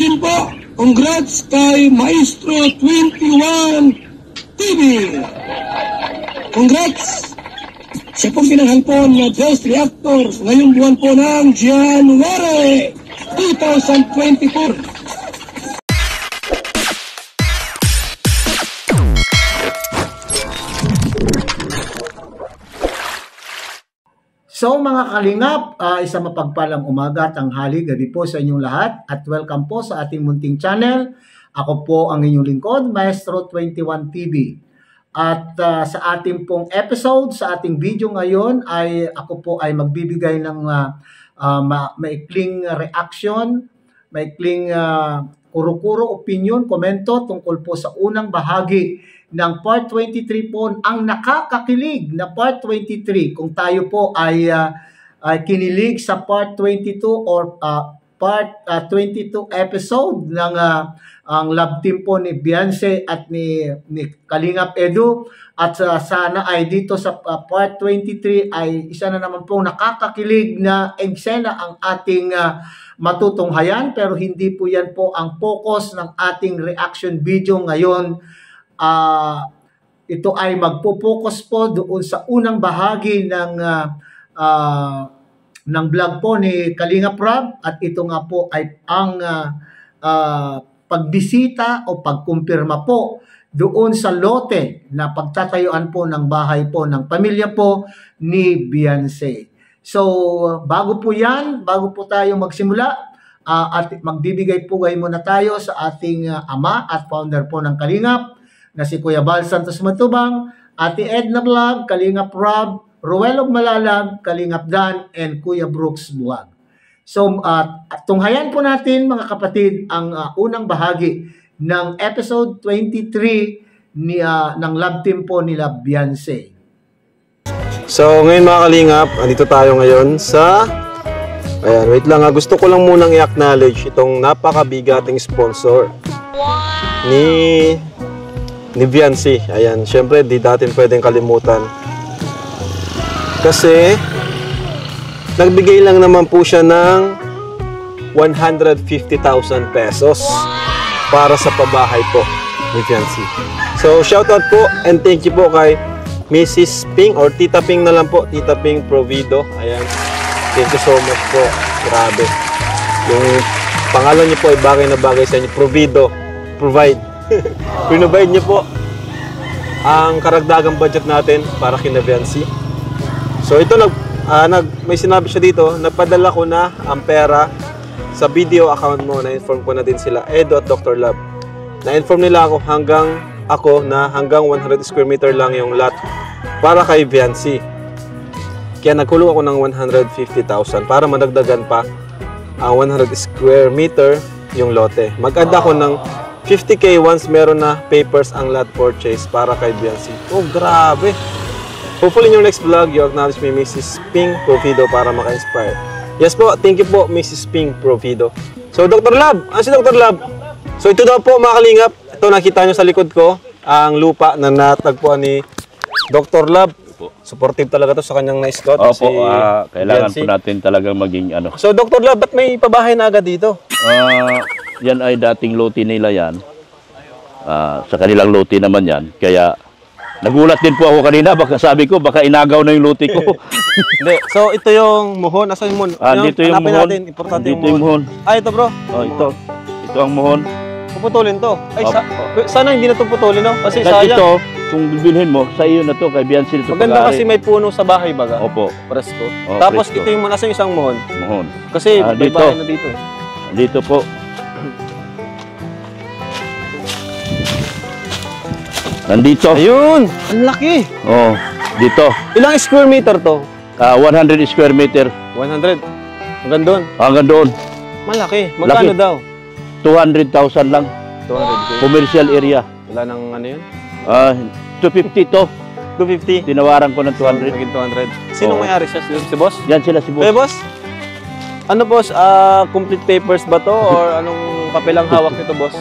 Congratulations po! Congrats kay Maestro 21 TV! Congrats! Siya pong pinanghalpon na Ghost Reactor ngayong buwan po ng January 2024. So mga kalingap, isang mapagpalang umaga, tanghali, gabi po sa inyong lahat at welcome po sa ating munting channel. Ako po ang inyong lingkod, Maestro 21 TV. At sa ating pong episode, sa ating video ngayon ay ako po ay magbibigay ng maikling reaction, maikling kuro-kuro opinion, komento tungkol po sa unang bahagi ng part 23 po, ang nakakakilig na part 23. Kung tayo po ay kinilig sa part 22 or part 22 episode ng ang love team po ni Beyonce at ni Kalingap Edu, at sana ay dito sa part 23 ay isa na naman po nakakakilig na eksena ang ating matutunghayan, pero hindi po yan po ang focus ng ating reaction video ngayon. Ito ay magpo-focus po doon sa unang bahagi ng vlog po ni Kalingap Rob, at ito nga po ay ang pagbisita o pagkumpirma po doon sa lote na pagtatayuan po ng bahay po ng pamilya po ni Beyonce. So bago po tayo magsimula, at magbibigay pugay muna tayo sa ating ama at founder po ng Kalingap na si Kuya Bal Santos Matubang, Ate Edna Vlog, Kalingap Rob, Ruelog Malalag, Kalingap Dan, and Kuya Brooks Vlog. So, tunghayan po natin mga kapatid ang unang bahagi ng episode 23 ng love team po nila Beyonce. So, ngayon mga Kalingap, andito tayo ngayon sa... Ayan, wait lang ha. Gusto ko lang munang i-acknowledge itong napakabigating sponsor ni Beyonce. Ayan, syempre di natin pwedeng kalimutan. Kasi nagbigay lang naman po siya ng 150,000 pesos para sa pabahay po ni Beyonce. So, shoutout po and thank you po kay Mrs. Ping or Tita Ping na lang po, Tita Ping Provido. Ayan. Thank you so much po. Grabe. Yung pangalan niyo po ay bagay na bagay sa inyo. Provido. Provide. Provide niyo po ang karagdagang budget natin para kina Beyonce. So ito may sinabi siya dito, napadala ko na ang pera sa video account mo. Na-inform ko na din sila, Edo at Dr. Love. Na-inform nila ako na hanggang 100 square meter lang yung lot para kay Beyonce. Kaya nagkulong ako ng 150,000 para madagdagan pa ang 100 square meter yung lote. Mag-add ako ng 50K once meron na papers ang lot purchase para kay Beyonce. Oh, grabe! Hopefully in your next vlog, you acknowledge me, Mrs. Ping Provido, para maka-inspire. Yes po, thank you po, Mrs. Ping Provido. So, Dr. Love, ano si Dr. Love? So, ito daw po mga Kalingap. Ito nakita nyo sa likod ko, ang lupa na natagpuan ni Dr. Love. Supportive talaga to sa kanyang na-scout. Opo, kailangan po natin talagang maging ano. So, Dr. Love, ba't may pabahay na agad dito? Yan ay dating lote nila yan. Sa kanilang lote naman yan. Kaya, nagulat din po ako kanina. Baka sabi ko, baka inagaw na yung lote ko. Hindi. So, ito yung muhon. Nasaan yung muhon? Dito yung muhon. Natin. Importante dito yung muhon. Ito bro. Ito ang muhon. Puputulin to. Ay, sana hindi na ito putulin, no? Kasi sayang. Ito, kung bibilhin mo, sa iyo na to, kay Beyonce ito. Maganda kasi may puno sa bahay baga. Opo. Presko. Tapos presko. ito yung nasa isang muhon. Muhon. Kasi may bahay na dito. Dito po. Nandito. Ayun! Ang laki! Oh, dito. Ilang square meter to? 100 square meter. 100. Hanggang doon? Hanggang doon. Malaki. Magkano daw? 200,000 lang. 200. Commercial area. Wala nang ano yun? 250 to. 250. Tinawaran ko ng 200. Naging 200. Sino may-ari siya? Si boss? Yan sila si boss. Hey, boss? Ano, boss? Complete papers ba to? Or anong papelang hawak nito, boss?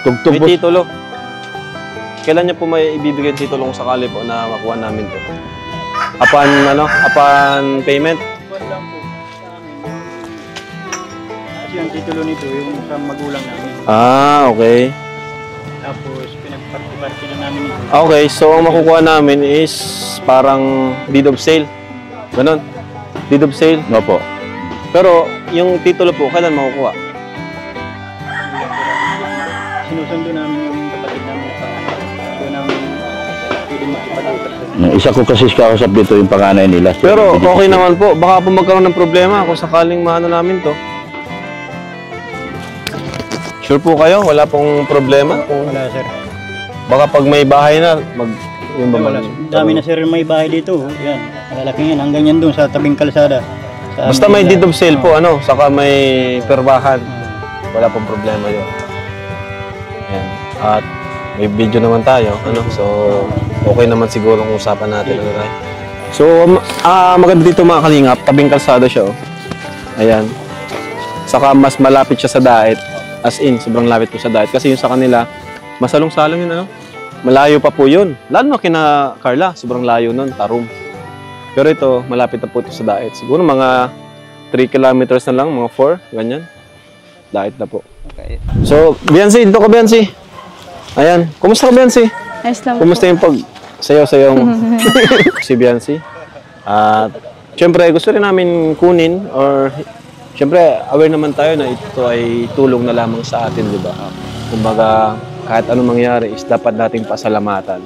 Tugtog, may boss. titulo. Kailan niya po may ibibigay titulo kung sakali po na makuha namin to? Upon payment? Kasi yung titulo nito, yung sa magulang namin. Ah, okay. Tapos pinagparty-party na namin ito. Okay, so ang makukuha namin is parang deed of sale. Ganon. Deed of sale. Opo. Pero yung titulo po, kailan makukuha? Sinusundo namin yung kapatid namin sa doon namin pwede makipag-utak. Yung isa ko kasi kakausap dito yung panganay nila. Pero okay naman po. Baka po magkaroon ng problema kung sakaling maano namin to. Sure po kayo? Wala pong problema? Wala sir. Baka pag may bahay na, yung Wala. Dami na sir may bahay dito. Yan. Malalaking yan. Hanggang yan doon sa tabing kalsada. Basta may deed of sale po, ano, saka may perbahan. Wala pong problema yun. Yan. At may video naman tayo, ano, so okay naman siguro ang usapan natin. Ano, right? So, maganda dito mga kalingap, tabing kalsada siya, oh. Ayan. Saka mas malapit siya sa daet. As in, sobrang lapit po sa daet. Kasi yung sa kanila, masalong-salong yun, ano? Malayo pa po yun. Lalo na kina Carla, sobrang layo nun, Tarum. Pero ito, malapit na po ito sa daet. Siguro mga 3 kilometers na lang, mga 4, ganyan. Daet na po. Okay. So, Biancy, dito ka, Biancy. Ayan. Kumusta ka, Biancy? Ayos lang Kumusta yung pag sayaw-sayong si Biancy? At, syempre, gusto rin namin kunin or syempre, aware naman tayo na ito ay tulong na lamang sa atin, di ba? Kumbaga, kahit anong mangyari is dapat nating pasalamatan.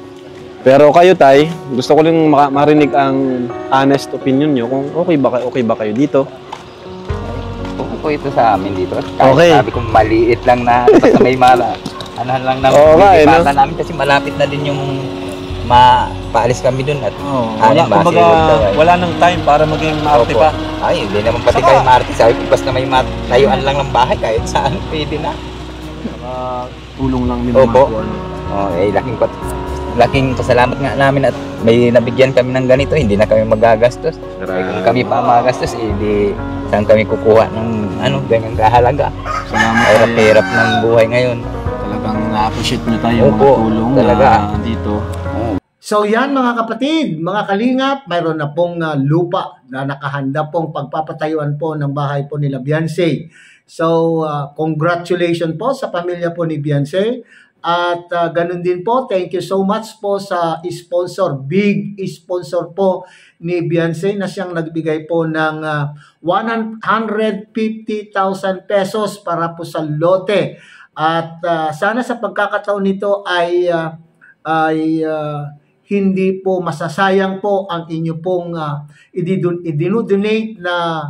Pero kayo, Tay, gusto ko lang marinig ang honest opinion nyo kung okay ba kayo dito. Okay po ito sa amin dito. Kahit Okay. sabi ko maliit lang na basta may anahan lang namin. Oo nga, eh, no? namin kasi malapit na din yung paalis kami dun at wala nang time para maging maarte Opo. Ay, hindi naman pati kayo maarte. Sabi ko basta may tayuan lang ng bahay kahit saan pwede na. Tulong lang din Opo. Laking pasalamat nga namin at may nabigyan kami ng ganito, hindi na kami magagastos. Kung kami pa magastos, di saan kami kukuha ng ganyang kahalaga. Salamat. Hirap ng buhay ngayon. Talagang na-appreciate nyo tayo mga Opo, tulong talaga. na dito. So yan mga kapatid, mga kalingap, mayroon na pong lupa na nakahanda pong pagpapatayuan po ng bahay po nila Biancy. So congratulations po sa pamilya po ni Biancy. At ganun din po, thank you so much po sa sponsor, big sponsor po ni Biancy na siyang nagbigay po ng 150,000 pesos para po sa lote. At sana sa pagkakataon nito ay hindi po masasayang po ang inyo pong idinodonate na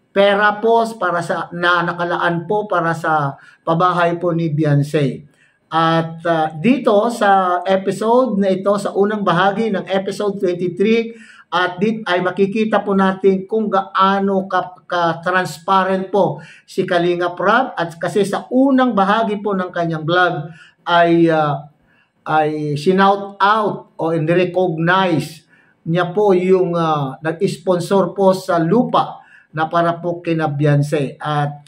pera po para sa nakalaan po para sa pabahay po ni Biancy. At dito sa episode na ito, sa unang bahagi ng episode 23, at dito ay makikita po natin kung gaano ka-transparent po si Kalingap Rab. At kasi sa unang bahagi po ng kanyang vlog ay sinout out o recognize niya po yung nag-sponsor po sa lupa na para po kina Biancy. At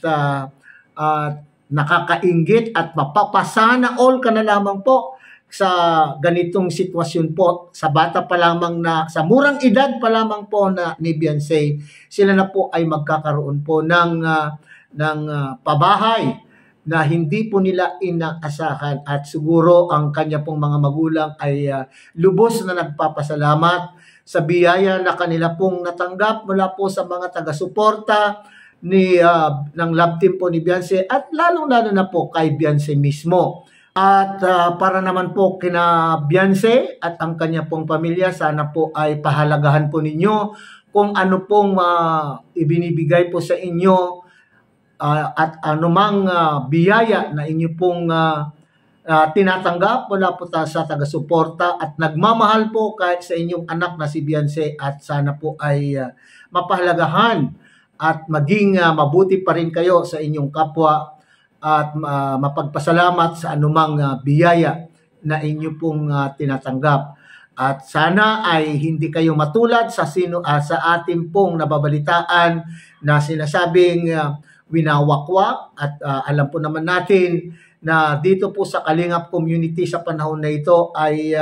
nakakainggit at mapapasana all ka na lamang po sa ganitong sitwasyon po. Sa bata pa lamang na, sa murang edad pa lamang po na ni Biancy, sila na po ay magkakaroon po ng pabahay na hindi po nila inaasahan. At siguro ang kanya pong mga magulang ay lubos na nagpapasalamat sa biyaya na kanila pong natanggap mula po sa mga taga-suporta ng love team po ni Biancy at lalong-lalo na po kay Biancy mismo. At para naman po kina Biancy at ang kanya pong pamilya, sana po ay pahalagahan po ninyo kung ano pong ibinibigay po sa inyo at anumang biyaya na inyo pong tinatanggap mula po sa taga-suporta at nagmamahal po kahit sa inyong anak na si Biancy, at sana po ay mapahalagahan at maging mabuti pa rin kayo sa inyong kapwa at mapagpasalamat sa anumang biyaya na inyo pong tinatanggap. At sana ay hindi kayo matulad sa ating pong nababalitaan na sinasabing winawakwak, at alam po naman natin na dito po sa Kalingap community sa panahon na ito ay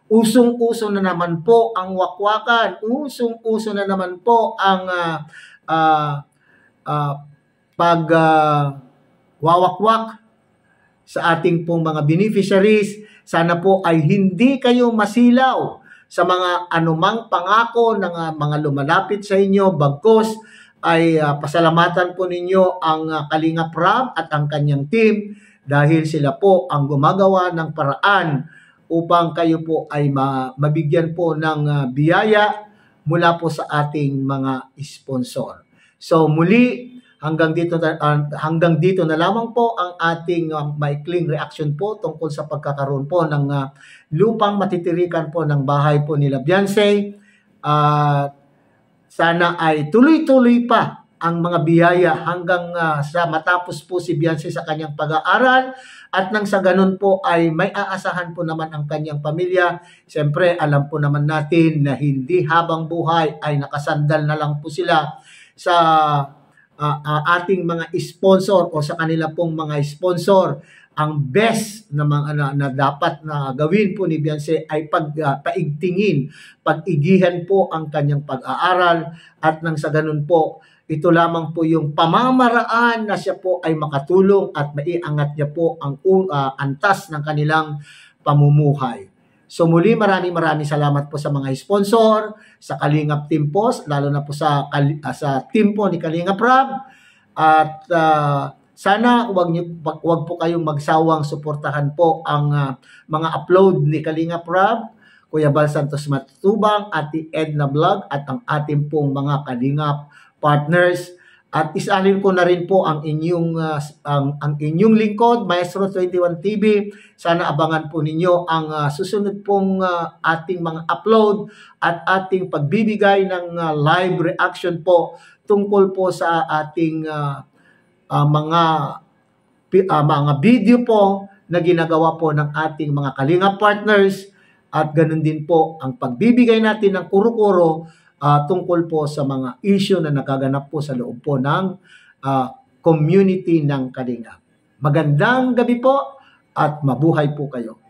usong-uso na naman po ang wakwakan, usong-uso na naman po ang wawakwak sa ating pong mga beneficiaries. Sana po ay hindi kayo masilaw sa mga anumang pangako ng mga lumalapit sa inyo, bagkus ay pasalamatan po ninyo ang Kalingap Rab at ang kanyang team dahil sila po ang gumagawa ng paraan upang kayo po ay mabigyan po ng biyaya mula po sa ating mga sponsor. So muli, hanggang dito na lamang po ang ating maikling reaction po tungkol sa pagkakaroon po ng lupang matitirikan po ng bahay po nila Beyonce. Sana ay tuloy-tuloy pa ang mga biyaya hanggang sa matapos po si Beyonce sa kanyang pag-aaral, at nang sa ganun po ay may aasahan po naman ang kanyang pamilya. Siyempre, alam po naman natin na hindi habang buhay ay nakasandal na lang po sila sa ating mga sponsor o sa kanila pong mga sponsor. Ang best na dapat na gawin po ni Beyonce ay paigtingin, pag-igihan po ang kanyang pag-aaral, at nang sa ganun po, ito lamang po yung pamamaraan na siya po ay makatulong at maiangat niya po ang antas ng kanilang pamumuhay. So muli, maraming salamat po sa mga sponsor, sa Kalingap Team po, lalo na po sa team po ni Kalingap Rab. At sana wag po kayong magsawang suportahan po ang mga upload ni Kalingap Rab, Kuya Bal Santos Matubang, Ate Edna Vlog, at ang ating pong mga Kalingap partners. At isalin ko na rin po ang inyong lingkod, Maestro 21 TV. Sana abangan po ninyo ang susunod pong ating mga upload at ating pagbibigay ng live reaction po tungkol po sa ating mga video po na ginagawa po ng ating mga Kalingap partners, at ganun din po ang pagbibigay natin ng kuro-kuro tungkol po sa mga issue na nagaganap po sa loob po ng community ng Kalingap. Magandang gabi po at mabuhay po kayo.